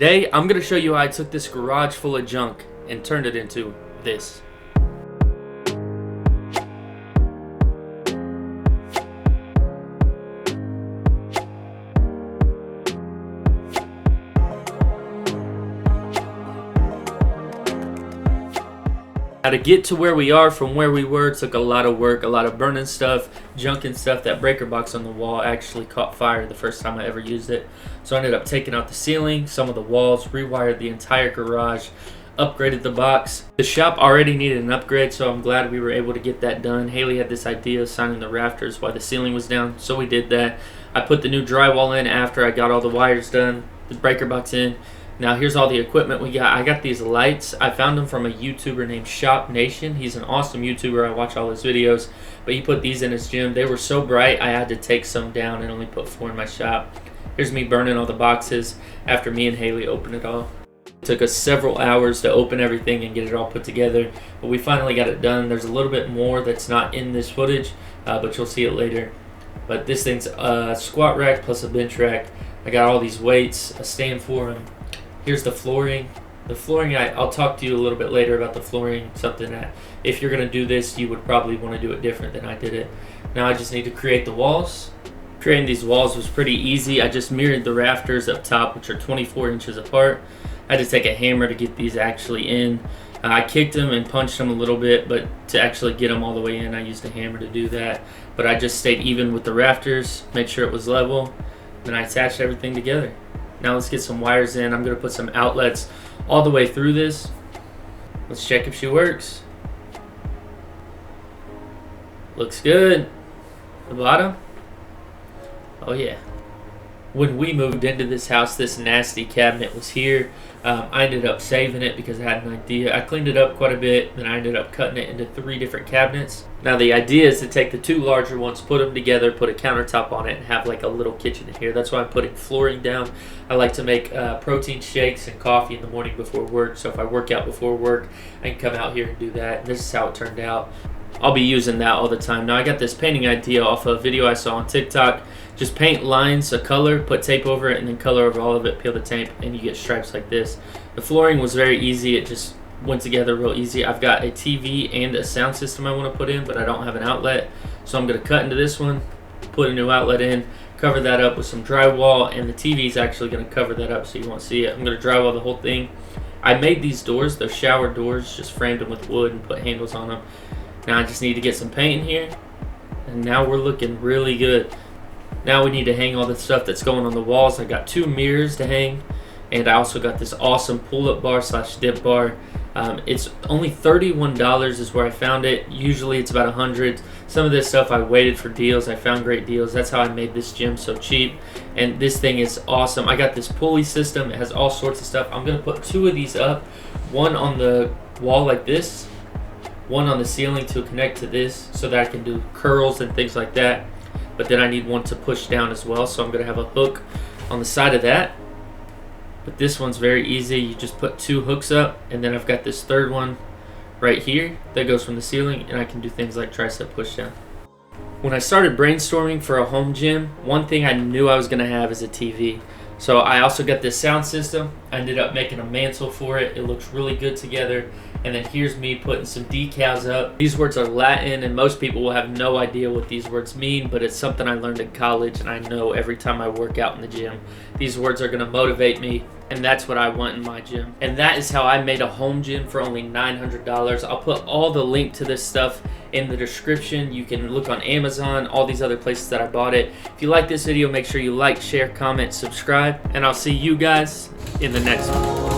Today, I'm going to show you how I took this garage full of junk and turned it into this. Now, to get to where we are from where we were took a lot of work, a lot of burning stuff, junking stuff. That breaker box on the wall actually caught fire the first time I ever used it. So I ended up taking out the ceiling, some of the walls, rewired the entire garage, upgraded the box. The shop already needed an upgrade, so I'm glad we were able to get that done. Haley had this idea of signing the rafters while the ceiling was down, so we did that. I put the new drywall in after I got all the wires done, the breaker box in. Now here's all the equipment we got. I got these lights. I found them from a YouTuber named Shop Nation. He's an awesome YouTuber. I watch all his videos. But he put these in his gym. They were so bright I had to take some down and only put 4 in my shop. Here's me burning all the boxes after me and Haley opened it all. It took us several hours to open everything and get it all put together. But we finally got it done. There's a little bit more that's not in this footage, but you'll see it later. But this thing's a squat rack plus a bench rack. I got all these weights, a stand for them. Here's the flooring. The flooring, I'll talk to you a little bit later about the flooring, something that if you're going to do this, you would probably want to do it different than I did it. Now I just need to create the walls. Creating these walls was pretty easy. I just mirrored the rafters up top, which are 24 inches apart. I had to take a hammer to get these actually in. I kicked them and punched them a little bit, but to actually get them all the way in, I used a hammer to do that. But I just stayed even with the rafters, made sure it was level, then I attached everything together. Now let's get some wires in. I'm going to put some outlets all the way through this. Let's check if she works. Looks good. The bottom. Oh yeah. When we moved into this house, this nasty cabinet was here. I ended up saving it because I had an idea. I cleaned it up quite a bit, then I ended up cutting it into 3 different cabinets. Now the idea is to take the 2 larger ones, put them together, put a countertop on it, and have like a little kitchen in here. That's why I'm putting flooring down. I like to make protein shakes and coffee in the morning before work, so if I work out before work, I can come out here and do that. And this is how it turned out. I'll be using that all the time. Now I got this painting idea off a video I saw on TikTok. Just paint lines a color, put tape over it, and then color over all of it, peel the tape, and you get stripes like this. The flooring was very easy. It just went together real easy. I've got a TV and a sound system I want to put in, but I don't have an outlet. So I'm going to cut into this one, put a new outlet in, cover that up with some drywall, and the TV is actually going to cover that up so you won't see it. I'm going to drywall the whole thing. I made these doors, they're shower doors, just framed them with wood and put handles on them. Now I just need to get some paint in here, and now we're looking really good. Now we need to hang all the stuff that's going on the walls. I got 2 mirrors to hang, and I also got this awesome pull-up bar / dip bar. It's only $31 is where I found it. Usually it's about $100. Some of this stuff I waited for deals. I found great deals. That's how I made this gym so cheap. And this thing is awesome. I got this pulley system. It has all sorts of stuff. I'm going to put 2 of these up. One on the wall like this. One on the ceiling to connect to this so that I can do curls and things like that. But then I need one to push down as well, so I'm going to have a hook on the side of that. But this one's very easy. You just put 2 hooks up, and then I've got this 3rd one right here that goes from the ceiling, and I can do things like tricep push down. When I started brainstorming for a home gym, one thing I knew I was going to have is a TV. So I also got this sound system. I ended up making a mantle for it. It looks really good together. And then here's me putting some decals up. These words are Latin, and most people will have no idea what these words mean, but it's something I learned in college, and I know every time I work out in the gym. These words are going to motivate me, and that's what I want in my gym. And that is how I made a home gym for only $900. I'll put all the link to this stuff in the description. You can look on Amazon, all these other places that I bought it. If you like this video, make sure you like, share, comment, subscribe, and I'll see you guys in the next one.